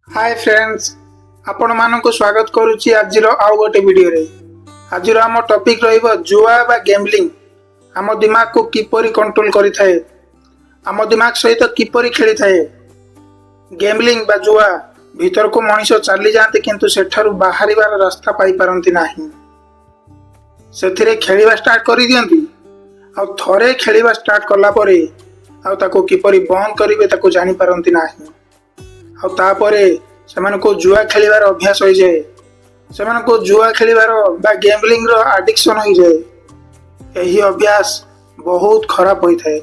Hi friends, आपण मानक स्वागत करुच्ची आज आउ गोटे वीडियो रे। आज आम टॉपिक रहिबो जुआ बा गैम्बलिंग आम दिमाग को किपरि कंट्रोल करि थाए, आम दिमाग सहित किपरि खेली थाए। गैम्बलिंग बा जुआ भीतर को मनीष चली जाते किंतु सेठारु बाहरिबार रास्ता पाई पारंती नाही। सेथिरे खेलिबा स्टार्ट करि दियंती आ थरे खेलिबा स्टार्ट करला परे आ ताको किपरि बंद करिवे ताको जानि पारंती नाही। आ तापरे सेमान को जुआ खेलिबार अभ्यास हो जाए, सेमान को जुआ खेलिबार बा गैम्बलिंग रो एडिक्शन हो जाए। एही अभ्यास बहुत खराब होई थाए।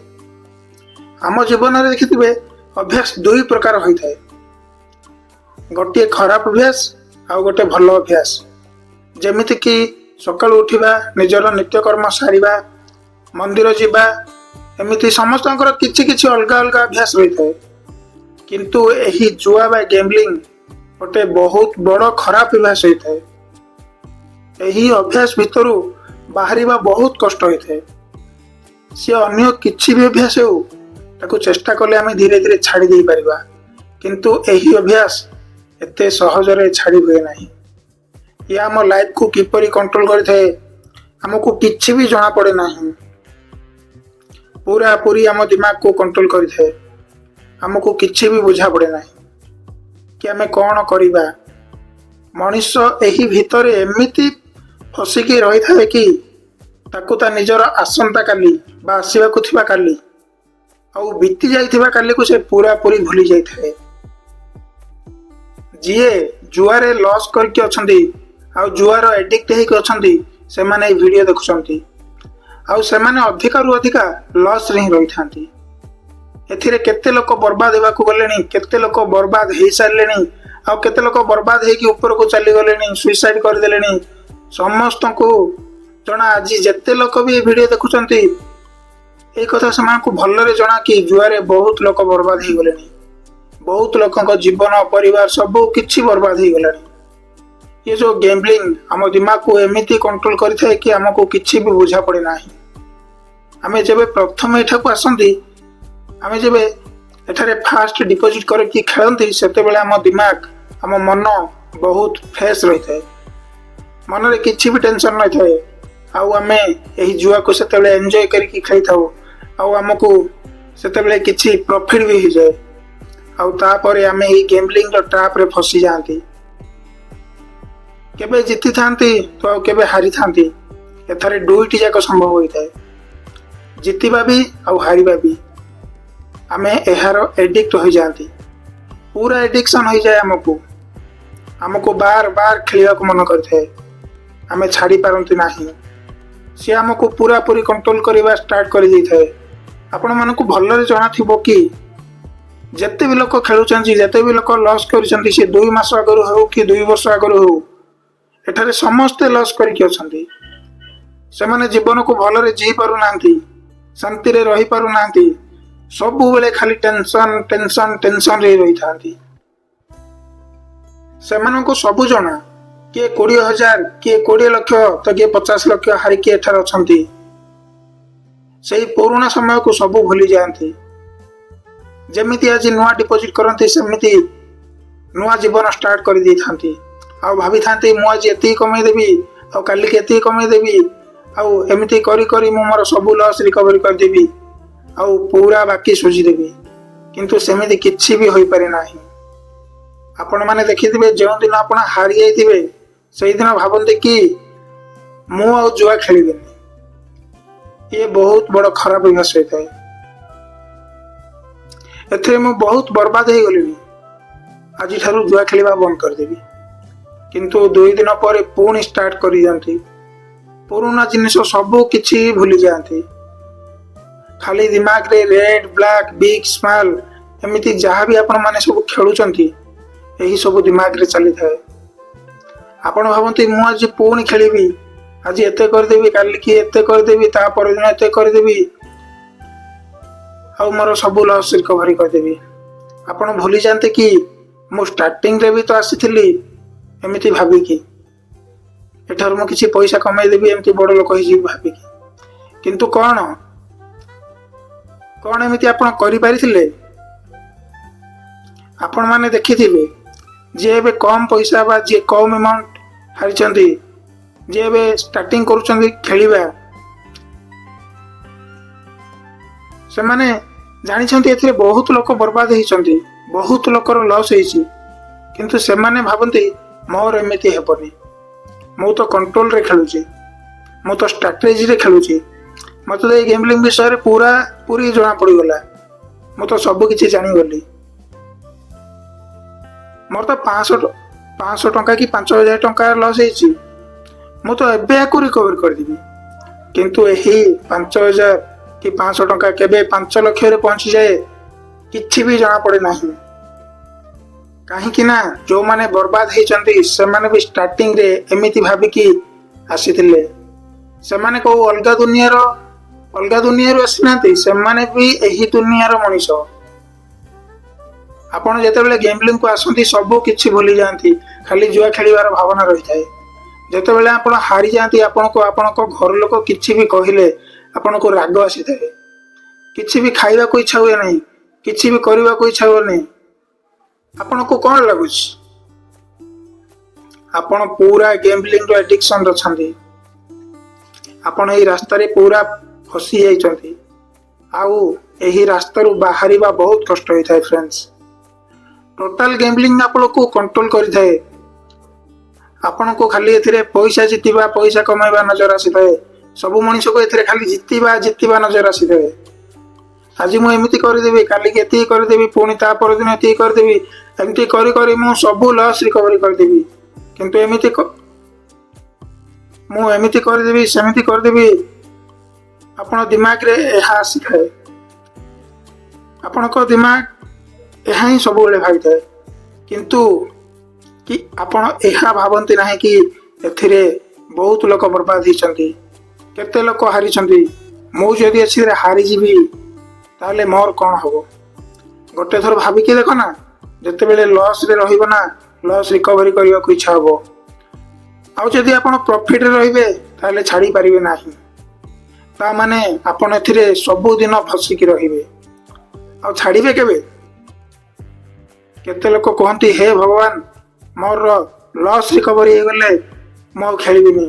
आम जीवन रे देखिथिबे अभ्यास दुई प्रकार होई थाए, गोटे खराब अभ्यास आ गोटे भलो अभ्यास। जेमिति कि सकाळु उठिबा, निजर नित्यकर्म सारिबा, मंदिर जिबा, एमिति समस्तଙ୍କର किछि किछि अलगा अलगा अभ्यास रही थाए। किंतु एही जुआ बा गैम्बलिंग गोटे बहुत बड़ खराब अभ्यास होता है। एही अभ्यास भितरु बाहरिबा बहुत कष्ट होता है। सी अन्य किछि भी अभ्यास हो ताको चेष्टा कले आमे धीरे धीरे छाड़ी दे परिबा, किंतु एही अभ्यास एते सहजरे छाड़ी हुए नाही। ये आम लाइफ को किपरि कंट्रोल करथाए हमको किछि भी जଣା पड़े नाही। पूरा पूरी आम दिमाग को कंट्रोल करथाए, हमको किछि भी बुझा पड़े नाही कि आमे कौन करिबा। मनुष्य एही भितरे एमिति फसिकी रही थाए कि ताकू ता निजर आसंता काली बा आसीबाकू थिबा काली आउ बीती जाइथिबा काली को से पूरा पूरी भूली जाई थाए। जिए जुआरे लॉस करके अछंती आउ जुआर एडिक्ट हेक अछंती से माने ए वीडियो देखुछंती आउ से माने अधिका रु अधिका लॉस रे रही थांती। एथिरे केते लोक बर्बाद हेबाकू गलेनी, केते लोक बर्बाद हेई सारलेनी, आ केते लोक बर्बाद हेकी ऊपर को चली गलेनी, सुइसाइड कर देलेनी। समस्त को जना आज जेते लोक भी वीडियो देखुचंती ए कथा समान को भल्लरे जना कि जुआरे बहुत लोक बर्बाद हेई गलेनी, बहुत लोकक जीवन परिवार सब किछि बर्बाद हेई गलानी। ये जो गैम्बलिंग हम दिमाग को एमिति कंट्रोल करि थाए कि हमको किछि भी बुझा पड़े नाही। आमे जेबे प्रथम एठा को आसंती, आमे जेबे एठारे फास्ट डिपोजिट करके खेलती सेते बेले आम दिमाग आम मन बहुत फ्रेश रही थाए, मन रे किछि भी टेंशन नहीं थाए। आउ आमे एही जुआ को सेते बेले एन्जॉय करके खेली थाउ आउ हमको सेते बेले किछि प्रॉफिट भी हो जाए। आउ तापरे आमे एही गैम्बलिंग रो ट्रैप रे फसी जांती, केबे जिति थांती तो आउ केबे हारी थांती। एथारे दुईटी जाक संभव होई थाए, जितिबा भी आउ हारिबा भी। आमे एहार एडिक्ट हो जाती, पूरा एडिक्शन हो जाए। हमको बार बार खेलिया को मन करथे, आमे छाड़ी पारंती नाही। से हमको पूरा पूरी कंट्रोल करबा स्टार्ट कर दै थाए। आपण मानकु भल्लरे जଣା थिबो कि जत्ते भी लोक खेलुचंती, जत्ते भी लोक लॉस करिसंती, से 2 मास आगरु हो कि 2 वर्ष आगरु हो, एठारे समस्त लॉस करके अछंती। से माने जीवन को भल्लरे जी पारु नांती, शांति रे रही पारु नांती, सब बेले खाली टेंशन टेंशन टेंशन रे रही थांती। सेमानको सबु जना किए 20,000 किए 20 लाख तो किए 50 लाख हारिकी एठार अछंती। सेही पुराना समय को सबु भूली जाती। जेमिति आज नुआ डिपोजिट करंती सेमिति नुआ जीवन स्टार्ट कर दी थांती। आ भाभी थांती मु आज एति कमाई देबी आ काली के एति कमाई देबी आ एमिति करी करी मु मोर सबु लॉस रिकवरी कर देबी आउ पूरा बाकी सुझी देबी, किंतु सेमिति किछि भी होई पारे नाही। आपण माने देखिथिबे जो दिन आपण हारि जाइथिबे सेही दिन भाबंते कि मु आउ जुआ खेलिबेनी। ये बहुत बड़ खराब अभ्यास होता है। एथे मु बहुत बर्बाद हे गलिनी, आज ठारू जुआ खेलिबा बंद कर देबी, किंतु 2 दिन पर पुणी स्टार्ट करि जानती। पुराना जिनिस सब किछि भूली जानती। खाली दिमाग रे रेड ब्लैक बिग स्मॉल एमिति जहाँ भी आपण माने सब खेलुचंती एही सब दिमाग रे चली थाए। आपण भाबंती मु आज पुणी खेलिबी, आज एते कर देबी, काली की एते कर देबी, ता पर दिन एते कर देबी आ मोर सब लॉस रिकवरी कर देबी। आपण भूली जानते कि मु स्टार्टिंग रे भी तो आसीथिली एमिति भाबी कि एठार मु किछि पैसा कमाई देबी, एमिति बड़ लोक होई जी भाबी कि, किंतु कौन एमिति आपण करि पारिथिले? आपण माने देखिथिबे जे एबे कम पैसा बा जे कम अमाउंट हारिचंदी जे एबे स्टार्टिंग करूचंदी खेलिबा से माने जानिछंती एथिरे बहुत लोक बर्बाद हेइचंती बहुत लोकर लॉस हेइची किंतु से माने भाबंती मोर एमिति हेबनी मु तो कंट्रोल रे खेलुची मु तो स्ट्रैटेजी रे खेलुची मते तो गेमलिंग विषय रे पूरी जना पड़ी गला मु तो सब किछि जानि गली मोर तो 500 टंका कि 5000 टंका लॉस हेइची मु तो एबे आकु रिकवर कर दिबी किंतु एही 5000 कि 500 टंका केबे 5 लाख रे पहुंची जाए किछि भी जना पड़े नाही कहीं ना जो माने बर्बाद हेइचंती से माने भी स्टार्टिंग रे एमिति भाबी कि आसीथिले से माने को अलगा दुनिया रो आसीनांती से माने भी एही दुनिया रो मनीष आपण जेतेबेले गेमलिंग को आसंती सब किछि भूली जानती खाली जुआ खेलिबार भावना रही थाए जेतेबेले आपण हारि जानती आपण को घर लोक किछि भी कहिले आपण को राग आसी थाए किछि भी खाइबा को इच्छा हुए नहीं किछि भी करबा को इच्छा हुए नहीं आपण को कौन लगुच आपण पूरा गेमलिंग रो एडिक्शन रछंती आपण एही रास्ता रे पूरा फसी जाइछंती आउ एही रास्ता रो बाहरिबा बहुत कष्ट होई थाए फ्रेंड्स टोटल गेमलिंग आपण को कंट्रोल करि थाए आपण को खाली एथिरे पैसा जितिबा पैसा कमाइबा नजर आसी थाए सब मनुष्य को एथिरे खाली जितिबा नजर आसी थाए आज मु एमिति कर देबी काली के एति कर देबी पुणी ता पर दिन एति कर देबी एमिति करी करी मु सब लॉस रिकवरी कर देबी किंतु मु एमिति कर देबी सेमिति कर देबी आपण दिमाग रे एहा आसी थाए आपण को दिमाग एहा ही सब बेले भाई थाए किंतु कि आपण एहा भाबंती नाही कि एथिरे बहुत लोक बर्बाद हिचंती केते लोक हारिचंती मु जदि एछि रे हारि जीवी ताले मोर कौन हबो गोटे थर भाबी के देखो ना जते बेले लॉस रे रहिबो ना लॉस रिकवरी करिया को इच्छा हबो आ जदि आपण प्रॉफिट रे रहिबे ताले छाड़ी परिबे नाही ता माने आपण एथिरे सब दिन फसी की रहिबे आ छाड़ीबे केबे केते लोक कहंती हे भगवान मोर लॉस रिकवरी हे गले मो खेलिबिनी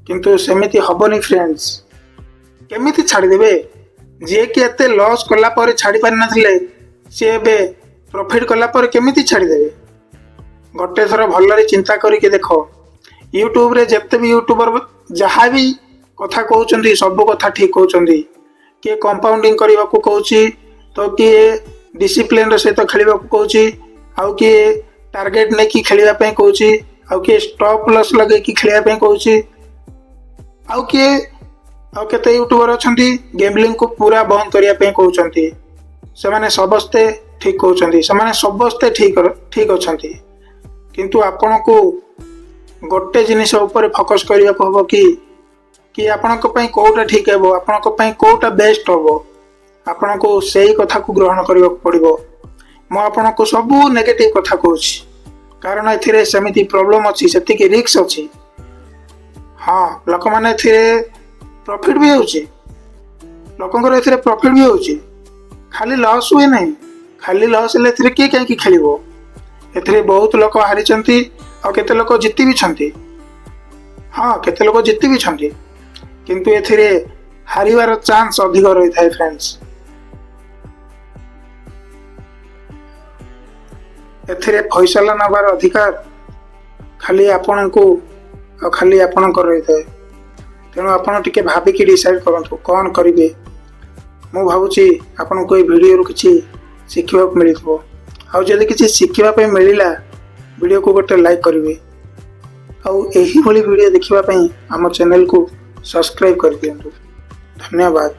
किंतु सेमिति हबनी फ्रेंड्स केमिति छाड़ी देबे जे कि एते लॉस कला पर छाड़ी पारि नथिले से बे प्रॉफिट कला पर केमिति छाड़ी देबे गोटे थर भलरे चिंता करी के देखो यूट्यूब रे जत्ते भी यूट्यूबर जहाँ भी कथा कहउचंदी सब कथा ठीक कहउचंदी के कंपाउंडिंग करबा को कहउची तो कि डिसिप्लिन रे सहित खेलिबा को कहउची आउ कि टारगेट नै कि खेलिबा पे कहउची आउ कि स्टॉप लॉस लगे कि खेलिबा पे कहउची आउ कि आउ केते यूट्यूबर अछंती गेमलिंग को पूरा बंद करिया पे कहउचंती से माने सबस्ते ठीक कहउचंती से माने सबस्ते ठीक अछंती किंतु आपण को गोटे जिनिस ऊपर फोकस करिया को हबो कि आपण को पई कोटा ठीक हेबो आपण को पई कोटा बेस्ट हबो आपण को सेही कथा को ग्रहण करिया पड़िबो मो आपण को सब नेगेटिव कथा कहउछि कारण एथिरे समिति प्रॉब्लम अछि सेति के रिस्क अछि हां लोक माने एथिरे प्रॉफिट भी होछि लोकंकर एथिरे प्रॉफिट भी होछि खाली लॉस हुए नहीं खाली लॉस ले एथिरे के काहे की खेलिबो एथिरे बहुत लोक हारिचंती और केते लोक जिति भी छंती हां केते लोक जिति भी छंती किंतु एथिरे हारिवार चांस अधिक रही थाए फ्रेंड्स एथिरे फैसला नबार अधिकार खाली आपण को और खाली आपण को रही थाए तेणु आपण टिके भाबिकी डिसाइड करंतु कौन करिवे मु भाबुची आपण को वीडियो किछि शिखिबा मिलिथबो आ जदि किछि शिखिबा पे मिलिला वीडियो को गोटे लाइक करिवे आ एही भली वीडियो देखिबा पई हम चैनल को सब्सक्राइब कर दियंतु धन्यवाद।